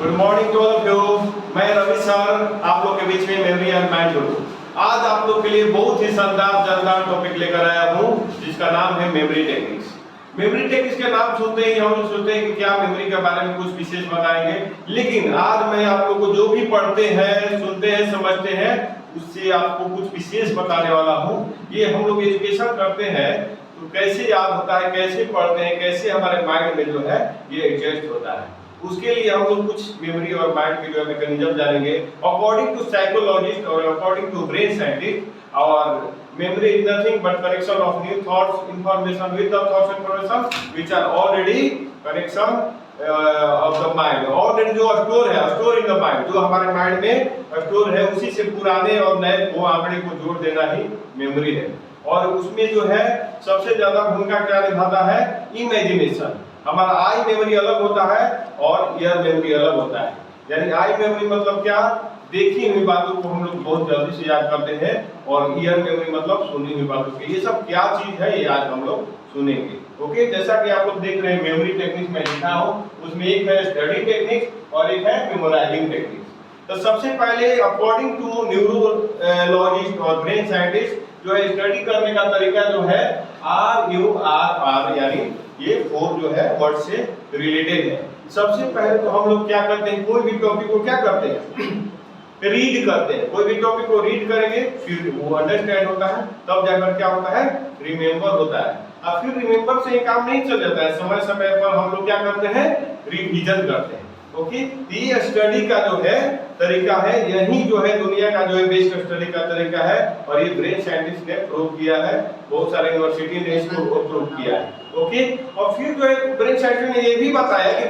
Good morning to all of you. मैं Ravi sir आप लोग के बीच में मेमोरी एंड माइंड गुरु। आज आप लोग के लिए बहुत ही शानदार जानदार टॉपिक लेकर आया हूँ जिसका नाम है मेमोरी टेक्निक्स। मेमोरी टेक्निक्स के नाम सुनते ही हम लोग सोचते हैं कि क्या मेमोरी के बारे में कुछ विशेष बताएंगे, लेकिन आज मैं आप लोग को जो भी पढ़ते हैं, सुनते हैं, समझते हैं उससे आपको कुछ विशेष बताने वाला हूँ। ये हम लोग एजुकेशन करते हैं तो कैसे याद होता है, कैसे पढ़ते हैं, कैसे हमारे माइंड में जो है ये एडजस्ट होता है, उसके लिए हम लोग कुछ मेमोरी और माइंड के जो मैकेनिज्म जानेंगे। अकॉर्डिंग टू साइकोलॉजिस्ट और अकॉर्डिंग टू ब्रेन साइंटिस्ट और memory is nothing but connection of new thoughts information with the thoughts information which are already connection of the mind, already जो store है, store in the mind, जो हमारे mind में store है उसी से पुराने और नए को आंकड़े को जोड़ देना ही मेमोरी है। और उसमें जो है सबसे ज्यादा भूमिका क्या निभाता है, इमेजिनेशन। हमारा आई मेमोरी अलग होता है और ईयर मेमोरी अलग होता है। यानी आई मेमोरी मतलब क्या, देखी हुई बातों को हम लोग बहुत जल्दी से याद करते हैं, और ईयर मेमोरी मतलब सुनी हुई बातों को। ये सब क्या चीज है ये आज हम लोग सुनेंगे। ओके, जैसा कि आप लोग देख रहे हैं मेमोरी टेक्निक्स में लिखा हूं, उसमें एक है स्टडी टेक्निक्स और एक है मेमोराइजिंग टेक्निक्स। तो सबसे पहले अकॉर्डिंग टू न्यूरोलॉजिस्ट और ब्रेन साइंटिस्ट जो है स्टडी करने का तरीका जो है RURR, यानी ये 4 जो है वर्ड से रिलेटेड है। सबसे पहले तो हम लोग क्या करते हैं, कोई भी टॉपिक को क्या करते हैं, रीड करते हैं। कोई भी टॉपिक को रीड करेंगे फिर वो अंडरस्टैंड होता है, तब जाकर क्या होता है, रिमेंबर होता है। और फिर रिमेंबर से ये काम नहीं चल जाता है, समय समय पर हम लोग क्या करते हैं, रिवीजन करते हैं। ओके, ये स्टडी का जो है तरीका है, यही जो है दुनिया का जो है बेस्ट स्टडी का तरीका है, और ये ब्रेन साइंटिस्ट ने प्रूव किया है, बहुत सारे यूनिवर्सिटी ने इसको प्रूव किया है। ओके, और फिर जो है ब्रेन साइंटिस्ट ने ये भी बताया कि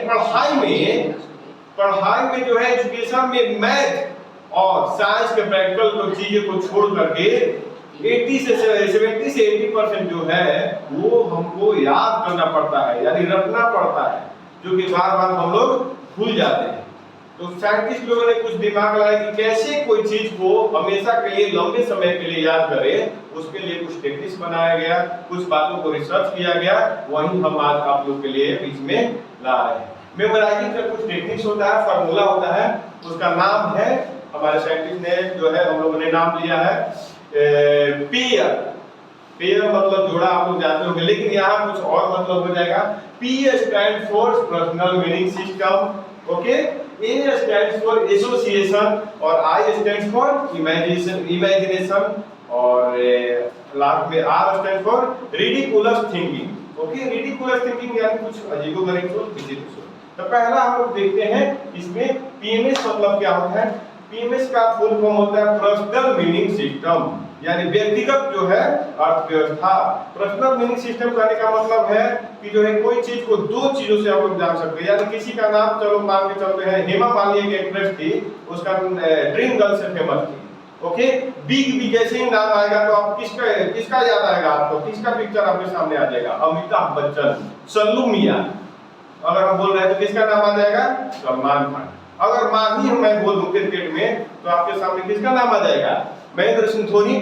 पढ़ाई में जो है एजुकेशन में मैथ और साइंस के प्रैक्टिकल चीजें को छोड़ करके 70 से 80% जो है वो हमको याद करना पड़ता है, यानी रखना पड़ता है, जो कि बार बार हम लोग भूल जाते हैं। तो साइंटिस्ट लोगों ने कुछ दिमाग लगाया कि कैसे कोई चीज को हमेशा के लिए, लंबे समय के लिए याद करें, उसके लिए कुछ टेक्निक्स बनाया गया, कुछ बातों को रिसर्च किया गया, वही हम आज आप लोग के लिए बीच में ला रहे हैं। मेमोराइजिंग का कुछ टेक्निक्स होता है, फार्मूला होता है, उसका नाम है, हमारे साइंटिस्ट ने जो है हम लोगों ने नाम लिया है पेयर मतलब जोड़ा, आप लोग जानते होंगे, लेकिन यहाँ कुछ और मतलब हो जाएगा। P stand for personal meaning system, okay, A stand for association और I स्टैंड फॉर इमेजिनेशन और लास्ट में R stand for ridiculous thinking. Okay, ridiculous thinking यानी कुछ अजीबोगरीब सोच, विचित्र सोच। तो पहला हम लोग देखते हैं इसमें PMS मतलब क्या होता है। PMS का फुल फॉर्म होता है पर्सनल मीनिंग सिस्टम, यानी व्यक्तिगत जो है अर्थव्यवस्था। पर्सनल मीनिंग सिस्टम कहने का मतलब है कि जो है कोई चीज को दो चीजों से हम लोग जान सकते हैं। यानी किसी का नाम चलो मान के चलते हैं हेमा मालिनी की एक्ट्रेस थी, उसका ड्रीम गर्ल से फेमस थी। ओके, बिग बी जैसे ही नाम आएगा तो आप किसका याद आएगा, आपको किसका पिक्चर आपके सामने आ जाएगा, अमिताभ बच्चन, सल्लू मियां। अगर हम बोल रहे हैं तो किसका नाम आ जाएगा, सलमान खान। अगर माही मैं बोलूं क्रिकेट में तो आपके सामने किसका नाम आ जाएगा, महेंद्र सिंह धोनी।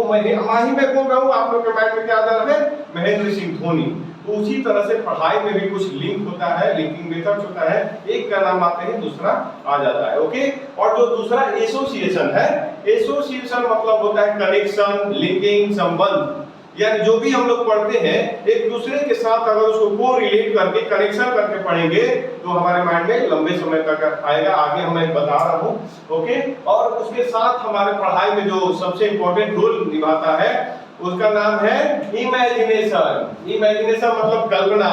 माही मैं बोल रहा हूँ, आप लोग के माइंड में क्या आ रहा है, महेंद्र सिंह धोनी। तो उसी तरह से पढ़ाई में भी कुछ लिंक होता है, लिंकिंग मेथड्स होता है, एक का नाम आते हैं दूसरा आ जाता है। ओके, और जो दूसरा एसोसिएशन है, एसोसिएशन मतलब होता है कनेक्शन, लिंकिंग, संबंध। यानी जो भी हम लोग पढ़ते हैं एक दूसरे के साथ अगर उसको को रिलेट करके, कनेक्शन करके पढ़ेंगे तो हमारे माइंड में लंबे समय तक आएगा। आगे मैं बता रहा हूँ। ओके, और उसके साथ हमारे पढ़ाई में जो सबसे इंपॉर्टेंट रोल निभाता है उसका नाम है इमेजिनेशन। इमेजिनेशन मतलब कल्पना।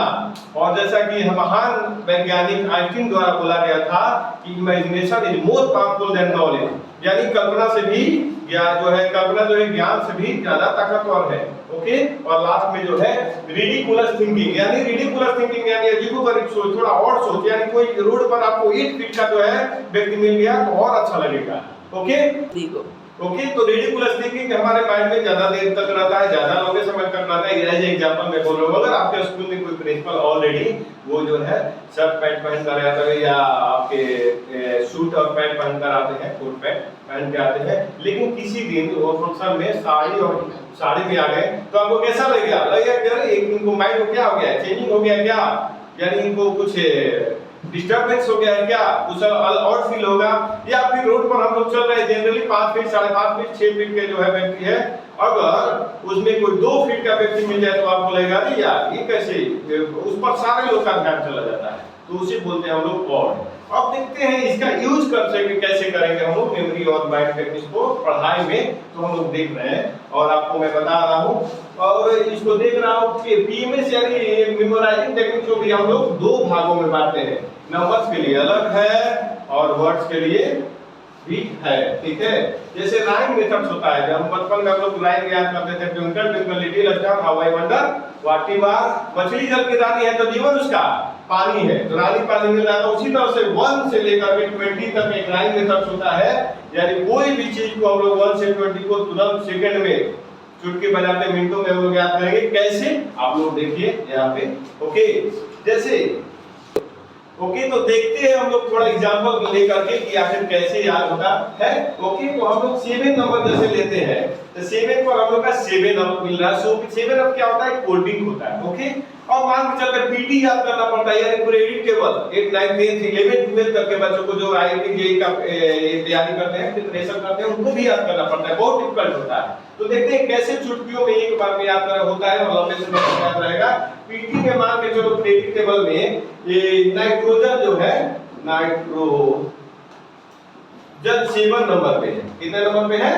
और जैसा कि महान वैज्ञानिक आइंस्टीन द्वारा बोला गया था कि imagination is more powerful than knowledge, यानी कल्पना से भी कल्पना जो है ज्ञान से भी ज्यादा ताकतवर है। ओके, और लास्ट में जो है रिडिकुलस थिंकिंग, यानी रिडिकुलस थिंकिंग यानी अजीबोगरीब सोच, थोड़ा और सोच। यानी कोई रोड पर आपको 8 फीट का जो है व्यक्ति मिल गया तो और अच्छा लगेगा। ओके, तो रिडिकुलस थिंकिंग हमारे माइंड में ज्यादा देर तक रहता है, ज्यादा लंबे समय तक रहता है। एज एग्जांपल मैं बोल रहा हूँ, अगर आपके स्कूल में कोई प्रिंसिपल ऑलरेडी वो जो है शर्ट पैंट पहन कर आता है, या आपके सूट और पैंट पहन कर आते हैं, कोट पैंट पहन के आते हैं, लेकिन किसी दिन वो फंक्शन में साड़ी में आ गए तो आपको कैसा लगेगा कि अरे इनको माइंड को क्या हो गया, चेंजिंग हो गया क्या, यानी इनको कुछ डिस्टरबेंस हो गया है क्या, कुछ और फील होगा, या फिर रोड पर हम लोग चल रहे हैं जनरली 5 फीट 5.5 फीट 6 फीट के जो है व्यक्ति है, अगर उसमें कोई 2 फीट का व्यक्ति मिल जाए तो आप बोलेगा नहीं यार ये कैसे, उस पर सारे लोग का ध्यान चला जाता है, तो उसे बोलते हैं हम लोग ऑड। अब देखते हैं इसका यूज कर सके कैसे करेंगे हम लोग मेमोरी और बाइट टेक्निक्स को पढ़ाई में, तो हम लोग देख रहे हैं और आपको मैं बता रहा हूँ और इसको देख रहा हूँ कि पीएमएस यानी मेमोराइजिंग टेक्निक को भी हम लोग 2 भागों में बांटते हैं, नंबर्स के लिए अलग है और वर्ड्स के लिए भी है, ठीक है। जैसे राइम मेथड्स होता है, जब बचपन में हम लोग राइम याद करते थे, twinkle twinkle little star how I wonder what he was, मछली जल की रानी है तो जीवन उसका पानी है, तो रानी पानी मिल रहा है, तो उसी तरह से 1 से लेकर के 20 तक एक राइम मेथड्स होता है, यानी कोई भी चीज को हम लोग 1 से 20 को तुरंत सेकंड में चुटकी बजाते मिनटों में हम लोग याद करेंगे। कैसे आप लोग देखिए यहाँ पे, ओके। जैसे ओके तो देखते हैं हम लोग थोड़ा एग्जांपल लेकर के कि आखिर कैसे याद होता है। ओके तो हम लोग 7 नंबर जैसे लेते हैं, तो 7 पर हम लोग का 7 अप मिल रहा है, सो 7 अप क्या होता है, कोड ड्रिंक होता है, ओके। और मान के चलते पीटी याद करना पड़ता है, यानी क्रेडिट टेबल 8 9 10 11 12 तक के बच्चों को जो आईआईटी जेईई का तैयारी करते हैं, प्रिपरेशन करते हैं, उनको भी याद करना पड़ता है, बहुत डिफिकल्ट होता है। तो देखते हैं कैसे चुटकियों में एक बार में याद करना होता है और लंबे समय याद रहेगा। पीटी में मान के चलो क्रेडिट टेबल में ये नाइट्रोजन जो है, नाइट्रोजन 7 नंबर पे है, कितने नंबर पे है,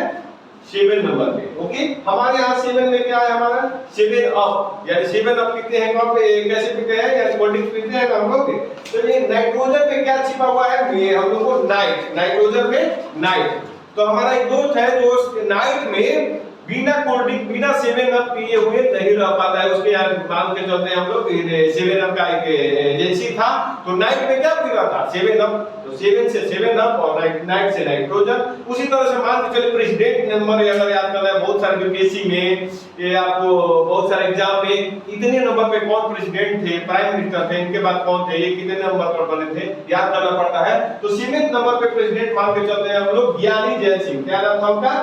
7 नंबर पे, ओके। हमारे यहाँ 7 में क्या है, हमारा 7 अप, यानी 7 अप पीते हैं कब, कैसे पीते हैं, यानी कोल्ड ड्रिंक पीते हैं हम लोग। तो ये नाइट्रोजन में क्या छिपा हुआ है, ये हम लोग को नाइट, नाइट्रोजन में नाइट। तो हमारा एक दोस्त है जो नाइट में बिना कोल्ड ड्रिंक बिना 7 अप पिए हुए नहीं रह पाता है, उसके यार मान के चलते हैं हम लोग 7 अप का एक एजेंसी था, तो नाइट में क्या पी रहा था, 7 अप, तो 7 से 7 अप और नाइट से नाइट्रोजन। उसी तरह से मान के चलिए प्रेसिडेंट नंबर अगर याद करना है, बहुत सारे यूपीएससी में, ये आपको बहुत सारे एग्जाम में इतने नंबर पे कौन प्रेसिडेंट थे, प्राइम मिनिस्टर थे, इनके बाद कौन थे, ये कितने नंबर पर बने थे, याद करना पड़ता है। तो 7 नंबर पे प्रेसिडेंट मान के चलते हैं हम लोग ज्ञानी जैल सिंह, क्या नाम था उनका,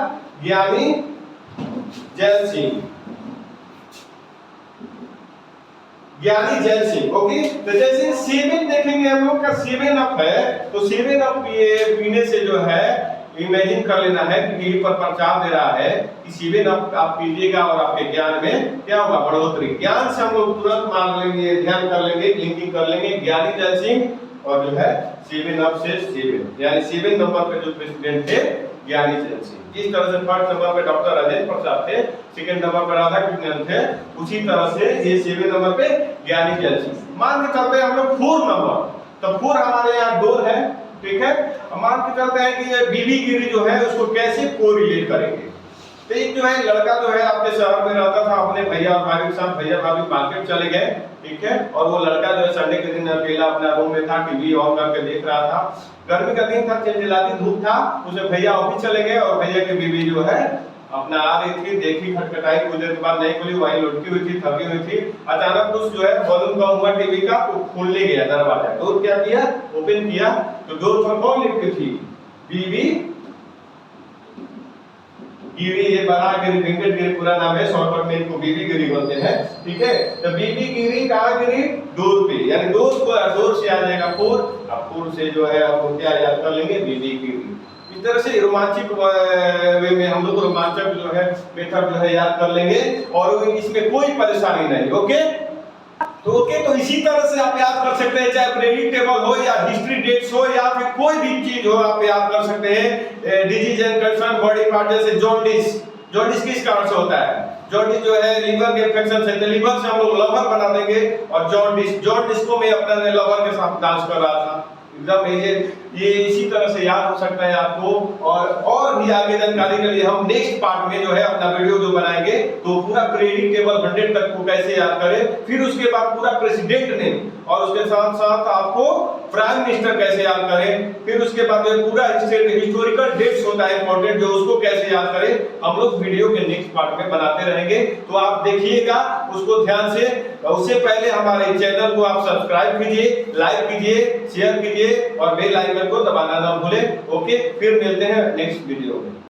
ज्ञानी जैल सिंह, ज्ञानी जैल सिंह, ओके। तो जैसे 7 देखेंगे हम लोग का 7 अप है, तो 7 अप पीने से जो है इमेजिन कर लेना है कि टीवी पर प्रचार दे रहा है कि 7 अप आप पीजिएगा और आपके ज्ञान में क्या होगा, बढ़ोतरी। ज्ञान से हम लोग तुरंत मान लेंगे, ध्यान कर लेंगे, लिंकिंग कर लेंगे, ज्ञानी जैल सिंह और जो है 7 अप से 7, यानी 7 नंबर पे जो प्रेसिडेंट थे ज्ञानी जैल सिंह। जिस तरह से 1st नंबर पे डॉक्टर राजेंद्र प्रसाद थे, 2nd नंबर पे राधा कृष्णन थे, उसी तरह से ये 7 नंबर पे ज्ञानी जैल सिंह। मान के चलते हैं हम लोग 4 नंबर, तो 4 हमारे यहाँ डोर है, ठीक है। मान के चलते हैं कि ये बीबी गिरी जो है उसको कैसे कोरिलेट करेंगे। तो एक जो है लड़का जो है आपके शहर में रहता था, अपने भैया और भाभी के साथ, भैया भाभी मार्केट चले गए, ठीक है। और वो लड़का जो है संडे के दिन अकेला अपना रूम में था, टीवी ऑन करके देख रहा था, गर्मी का दिन था, चिलचिलाती धूप था, उसे भैया ऑफिस चले गए और भैया की बीवी जो है अपना आ रही थी, देखी, खटखटाई, कुछ देर के बाद नहीं खुली, वहीं लुटकी हुई थी, थकी हुई थी। अचानक कुछ जो है वॉल्यूम कम हुआ टीवी का, वो खोलने गया दरवाजा, डोर क्या किया, ओपन किया, तो डोर पर कौन लिखी थी, बीवी गिरी, ये बड़ा गिरी, वेंकट गिरी पूरा नाम है, शॉर्टकट में इनको बीबी गिरी बोलते हैं, ठीक है। तो बीबी गिरी कहाँ गिरी, डोर पे, यानी डोर से आ जाएगा 4, अब 4 से जो है आपको क्या याद कर लेंगे, बीबी गिरी। इस तरह से रोमांचक वे में हम लोग रोमांचक जो है मेथड जो है याद कर लेंगे और इसमें कोई परेशानी नहीं, ओके। तो ओके, तो इसी तरह से आप याद कर सकते हैं, चाहे क्रेडिट टेबल हो या हिस्ट्री डेट्स हो या फिर कोई भी चीज हो, आप याद कर सकते हैं। Disease and concern body part, जैसे जॉन्डिस, जॉन्डिस किस कारण से होता है, जॉन्डिस जो है लीवर के इन्फेक्शन से, तो लीवर से हम लोग लवर बना देंगे और जॉन्डिस को मैं अपना लवर के साथ डांस कर रहा था, एकदम ये इसी तरह से याद हो सकता है आपको। और भी आगे जानकारी के लिए हम नेक्स्ट पार्ट में जो है अपना वीडियो जो बनाएंगे, तो पूरा क्रेडिट टेबल 100 तक को कैसे याद करें, फिर उसके बाद पूरा प्रेसिडेंट नेम और उसके साथ साथ आपको प्राइम मिनिस्टर कैसे याद करें, फिर उसके बाद पूरा हिस्टोरिकल डेट्स होता है इंपॉर्टेंट, जो उसको कैसे याद करें, हम लोग वीडियो के नेक्स्ट पार्ट में बनाते रहेंगे। तो आप देखिएगा उसको ध्यान से। उससे पहले हमारे चैनल को आप सब्सक्राइब कीजिए, लाइक कीजिए, शेयर कीजिए और बेल आइकन को दबाना ना भूलें। ओके, फिर मिलते हैं नेक्स्ट वीडियो में।